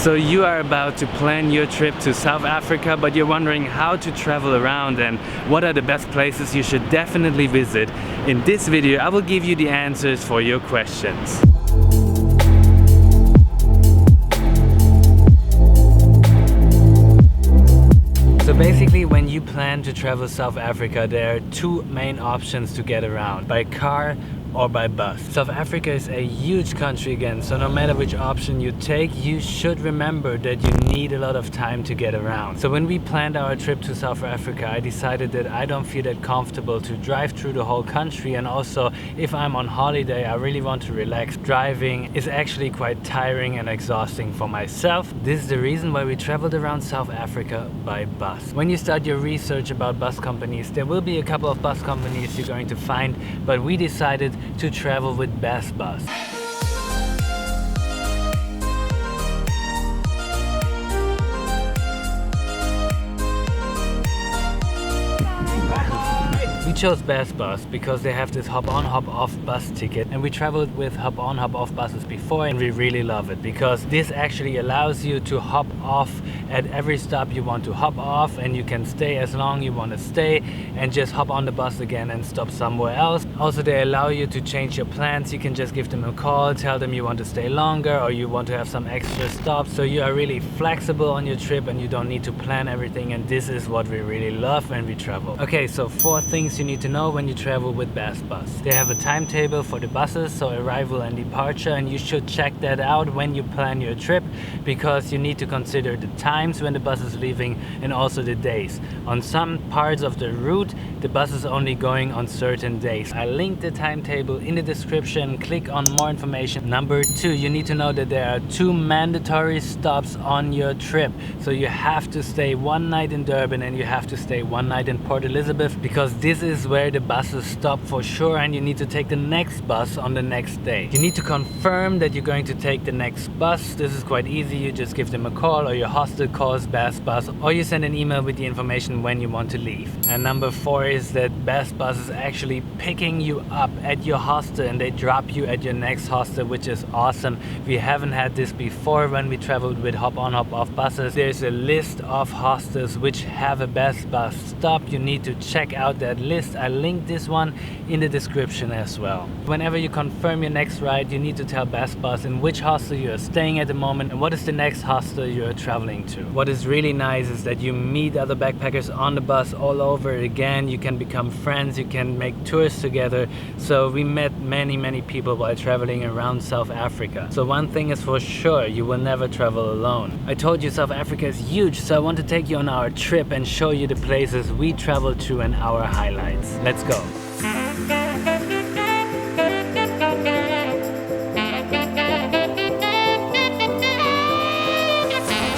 So you are about to plan your trip to South Africa, but you're wondering how to travel around and what are the best places you should definitely visit. In this video, I will give you the answers for your questions. So basically, when you plan to travel South Africa, there are two main options to get around: by car or by bus. South Africa is a huge country again, so no matter which option you take, you should remember that you need a lot of time to get around. So when we planned our trip to South Africa, I decided that I don't feel that comfortable to drive through the whole country, and also if I'm on holiday, I really want to relax. Driving is actually quite tiring and exhausting for myself. This is the reason why we traveled around South Africa by bus. When you start your research about bus companies, there will be a couple of bus companies you're going to find, but we decided to travel with Baz Bus. We chose Baz Bus because they have this hop-on, hop-off bus ticket, and we traveled with hop-on, hop-off buses before, and we really love it because this actually allows you to hop off at every stop you want to hop off, and you can stay as long you want to stay and just hop on the bus again and stop somewhere else. Also, they allow you to change your plans. You can just give them a call, tell them you want to stay longer or you want to have some extra stops, so you are really flexible on your trip and you don't need to plan everything, and this is what we really love when we travel. Okay, so 4 things you need to know when you travel with Baz Bus. They have a timetable for the buses, so arrival and departure, and you should check that out when you plan your trip because you need to consider the times when the bus is leaving and also the days. On some parts of the route, the bus is only going on certain days. I linked the timetable in the description. Click on more information. Number 2, you need to know that there are 2 mandatory stops on your trip. So you have to stay 1 night in Durban and you have to stay 1 night in Port Elizabeth, because this is where the buses stop for sure, and you need to take the next bus on the next day. You need to confirm that you're going to take the next bus. This is quite easy. You just give them a call, or your hostel calls Baz Bus, or you send an email with the information when you want to leave. And number 4 is that Baz Bus is actually picking you up at your hostel and they drop you at your next hostel, which is awesome. We haven't had this before when we traveled with hop-on, hop-off buses. There's a list of hostels which have a Baz Bus stop. You need to check out that list. I linked this one in the description as well. Whenever you confirm your next ride, you need to tell Baz Bus in which hostel you are staying at the moment and what is the next hostel you are traveling to. What is really nice is that you meet other backpackers on the bus all over again. You can become friends, you can make tours together. So we met many people while traveling around South Africa. So one thing is for sure, you will never travel alone. I told you South Africa is huge, so I want to take you on our trip and show you the places we traveled to and our highlights. Let's go.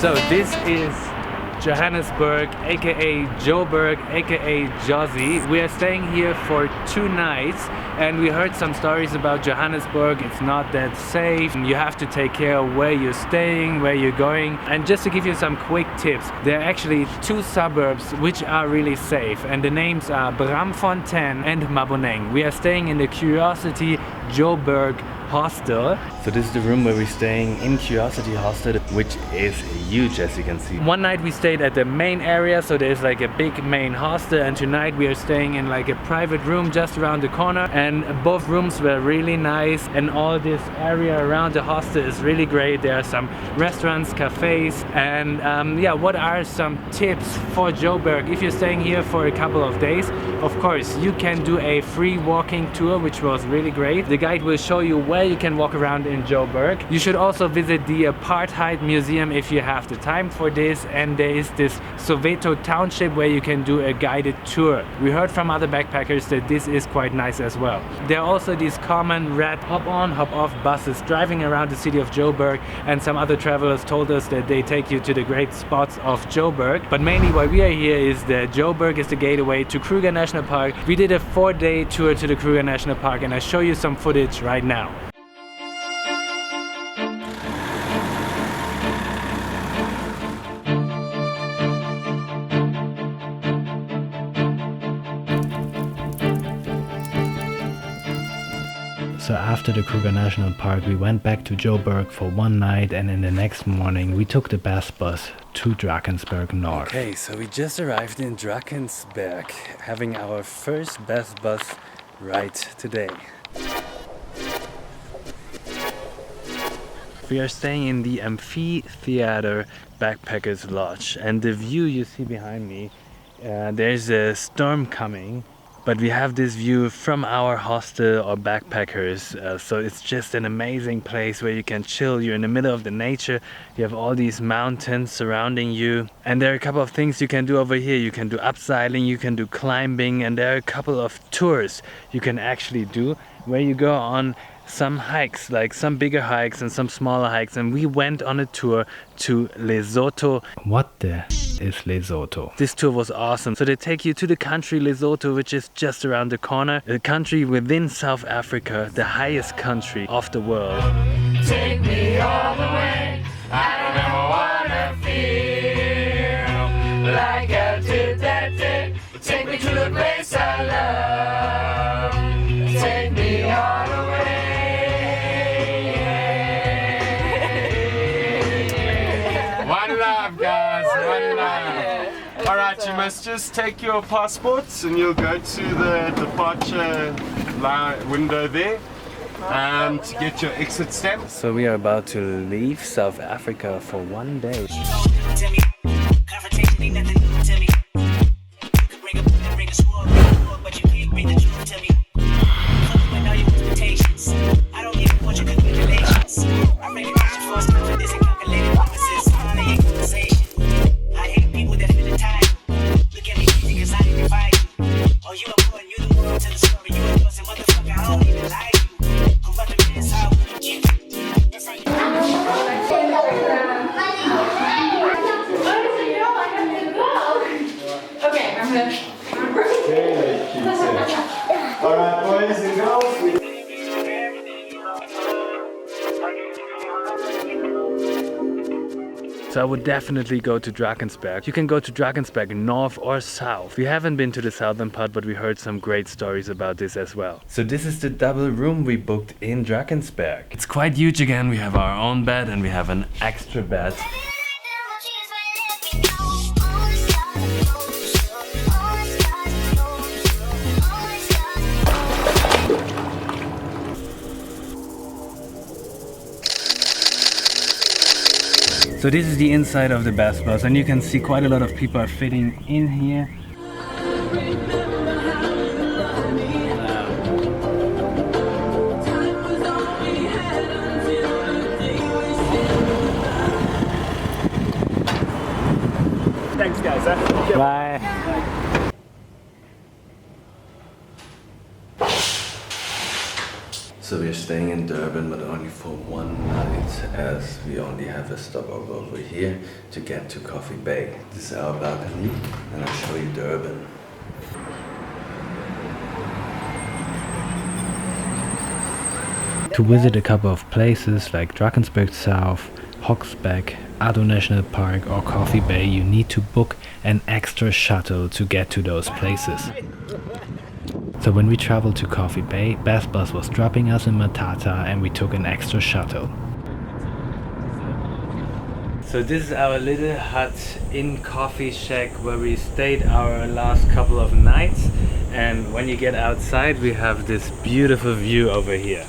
So this is Johannesburg, aka Joburg, aka Jozi. We are staying here for 2 nights, and we heard some stories about Johannesburg. It's not that safe. You have to take care of where you're staying, where you're going. And just to give you some quick tips, there are actually 2 suburbs which are really safe, and the names are Braamfontein and Maboneng. We are staying in the Curiosity Joburg Hostel. So this is the room where we're staying in Curiosity Hostel, which is huge, as you can see. One night we stayed at the main area, so there's like a big main hostel, and tonight we are staying in like a private room just around the corner, and both rooms were really nice, and all this area around the hostel is really great. There are some restaurants, cafes, and yeah, what are some tips for Joburg? If you're staying here for a couple of days, of course you can do a free walking tour, which was really great. The guide will show you where you can walk around in Joburg. You should also visit the Apartheid Museum if you have the time for this, and there is this Soweto Township where you can do a guided tour. We heard from other backpackers that this is quite nice as well. There are also these common red hop-on, hop-off buses driving around the city of Joburg, and some other travelers told us that they take you to the great spots of Joburg. But mainly why we are here is that Joburg is the gateway to Kruger National Park. We did a 4-day tour to the Kruger National Park, and I show you some footage right now. So after the Kruger National Park, we went back to Joburg for one night, and in the next morning we took the Baz Bus to Drakensberg North. Okay, so we just arrived in Drakensberg, having our first Baz Bus ride today. We are staying in the Amphitheater Backpackers Lodge, and the view you see behind me, there's a storm coming, but we have this view from our hostel or backpackers, so it's just an amazing place where you can chill. You're in the middle of the nature, you have all these mountains surrounding you, and there are a couple of things you can do over here. You can do upseiling, you can do climbing, and there are a couple of tours you can actually do where you go on some hikes, like some bigger hikes and some smaller hikes, and we went on a tour to Lesotho. What the is Lesotho? This tour was awesome. So they take you to the country Lesotho, which is just around the corner, a country within South Africa, the highest country of the world. Take me all the way, I don't ever wanna feel like I did that day. Take me to the place I love, take me all the way. Alright, you must just take your passports and you'll go to the departure window there and get your exit stamp. So we are about to leave South Africa for one day. Alright, boys and girls. So I would definitely go to Drakensberg. You can go to Drakensberg north or south. We haven't been to the southern part, but we heard some great stories about this as well. So this is the double room we booked in Drakensberg. It's quite huge again. We have our own bed and we have an extra bed. So this is the inside of the Baz Bus, and you can see quite a lot of people are fitting in here. Thanks guys. Bye. So we're staying in Durban, but only for one night, as we only have a stopover over here to get to Coffee Bay. This is our balcony, and I'll show you Durban. To visit a couple of places like Drakensberg South, Hogsback, Addo National Park or Coffee Bay, you need to book an extra shuttle to get to those places. So when we traveled to Coffee Bay, Baz Bus was dropping us in Matata and we took an extra shuttle. So this is our little hut in Coffee Shack where we stayed our last couple of nights, and when you get outside we have this beautiful view over here.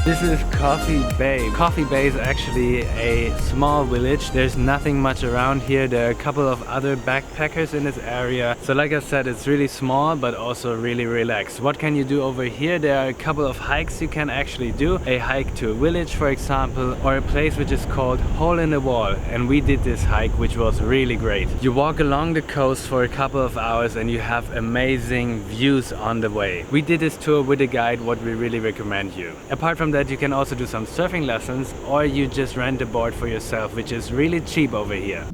This is Coffee Bay. Coffee Bay is actually a small village. There's nothing much around here. There are a couple of other backpackers in this area. So like I said, it's really small but also really relaxed. What can you do over here? There are a couple of hikes you can actually do. A hike to a village, for example, or a place which is called Hole in the Wall. And we did this hike, which was really great. You walk along the coast for a couple of hours and you have amazing views on the way. We did this tour with a guide, what we really recommend you. Apart from that, you can also do some surfing lessons, or you just rent a board for yourself, which is really cheap over here.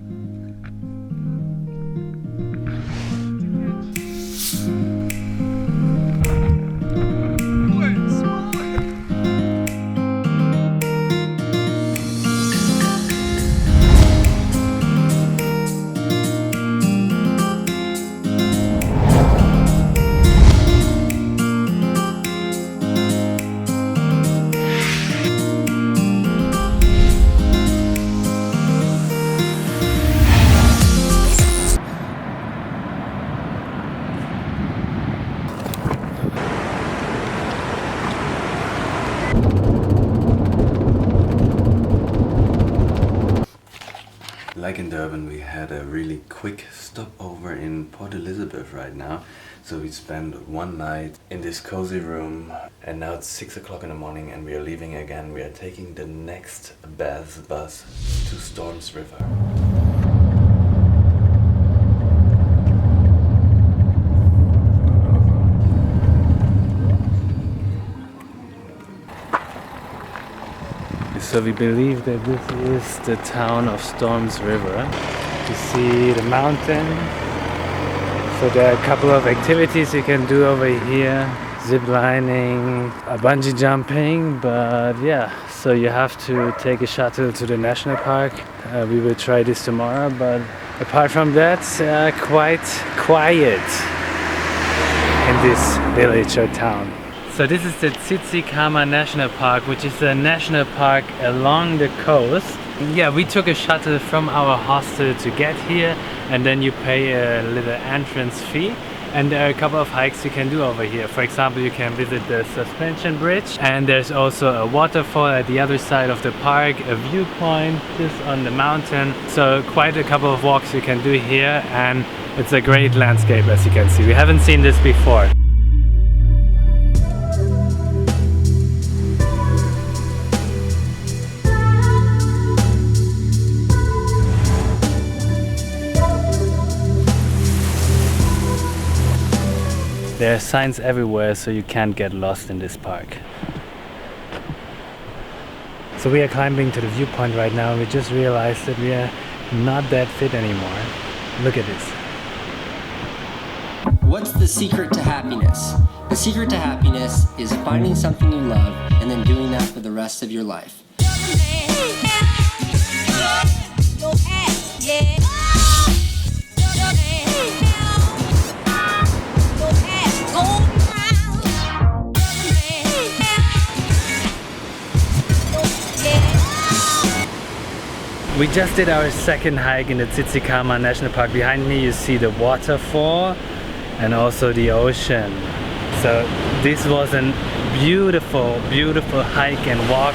back in Durban, we had a really quick stopover in Port Elizabeth right now. So we spent one night in this cozy room, and now it's 6 o'clock in the morning and we are leaving again. We are taking the next Baz Bus to Storms River. So we believe that this is the town of Storms River. You see the mountain. So there are a couple of activities you can do over here. Zip lining, bungee jumping, but yeah. So you have to take a shuttle to the national park. We will try this tomorrow, but apart from that, quite quiet in this village or town. So this is the Tsitsikamma National Park, which is a national park along the coast. Yeah, we took a shuttle from our hostel to get here, and then you pay a little entrance fee. And there are a couple of hikes you can do over here. For example, you can visit the suspension bridge, and there's also a waterfall at the other side of the park, a viewpoint just on the mountain. So quite a couple of walks you can do here, and it's a great landscape, as you can see. We haven't seen this before. There are signs everywhere, so you can't get lost in this park. So we are climbing to the viewpoint right now, and we just realized that we are not that fit anymore. Look at this. What's the secret to happiness? The secret to happiness is finding something you love and then doing that for the rest of your life. We just did our second hike in the Tsitsikamma National Park. Behind me you see the waterfall and also the ocean. So this was a beautiful, beautiful hike and walk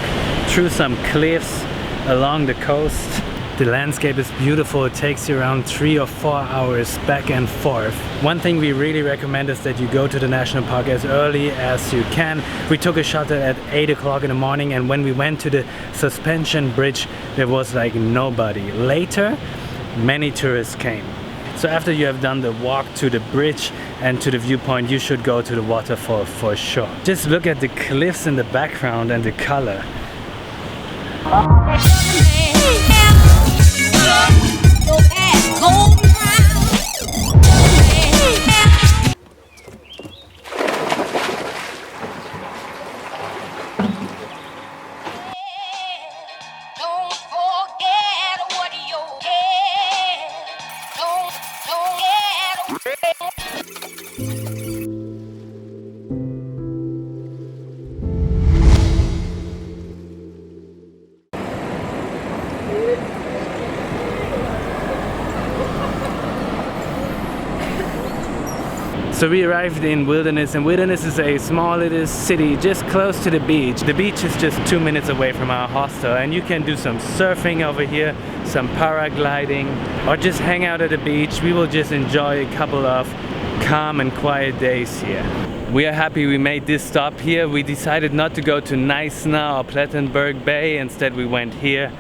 through some cliffs along the coast. The landscape is beautiful. It takes you around 3 or 4 hours back and forth. One thing we really recommend is that you go to the national park as early as you can. We took a shuttle at 8 o'clock in the morning, and when we went to the suspension bridge, there was like nobody. Later, many tourists came. So after you have done the walk to the bridge and to the viewpoint, you should go to the waterfall for sure. Just look at the cliffs in the background and the color. So we arrived in Wilderness, and Wilderness is a small little city just close to the beach. The beach is just 2 minutes away from our hostel, and you can do some surfing over here, some paragliding, or just hang out at the beach. We will just enjoy a couple of calm and quiet days here. We are happy we made this stop here. We decided not to go to Nyasna or Plettenberg Bay. Instead we went here,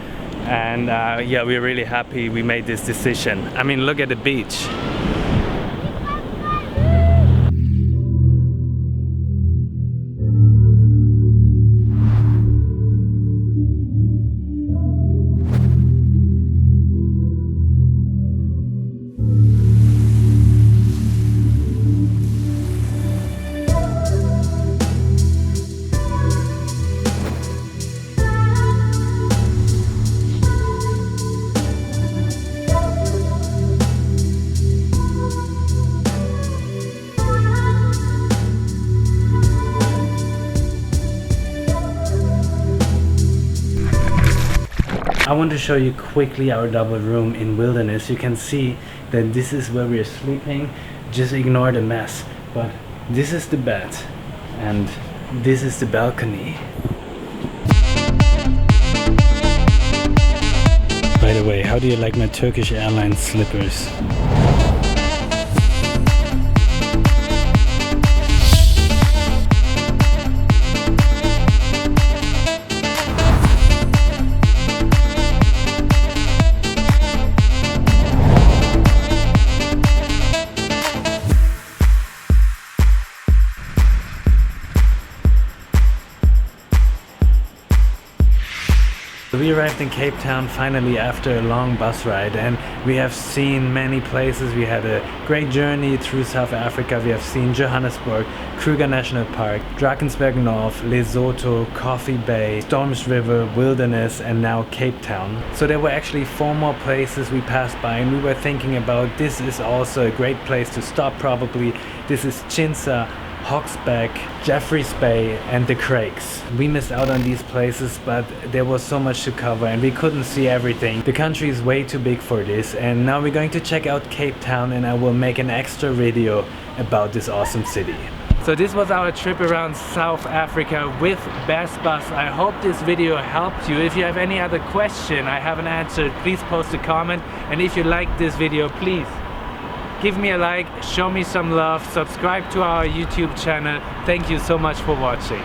and yeah, we're really happy we made this decision. I mean, look at the beach. I want to show you quickly our double room in Wilderness. You can see that this is where we are sleeping. Just ignore the mess. But this is the bed and this is the balcony. By By the way, how do you like my Turkish Airlines slippers? We arrived in Cape Town finally after a long bus ride, and we have seen many places. We had a great journey through South Africa. We have seen Johannesburg, Kruger National Park, Drakensberg North, Lesotho, Coffee Bay, Storms River, Wilderness, and now Cape Town. So there were actually 4 more places we passed by, and we were thinking about this is also a great place to stop probably. This is Chintsa, Hogsback, Jeffreys Bay and the Crags. We missed out on these places, but there was so much to cover and we couldn't see everything. The country is way too big for this, and now we're going to check out Cape Town and I will make an extra video about this awesome city. So this was our trip around South Africa with Baz Bus. I hope this video helped you. If you have any other question I haven't answered, please post a comment, and if you like this video, please give me a like, show me some love, subscribe to our YouTube channel. Thank you so much for watching.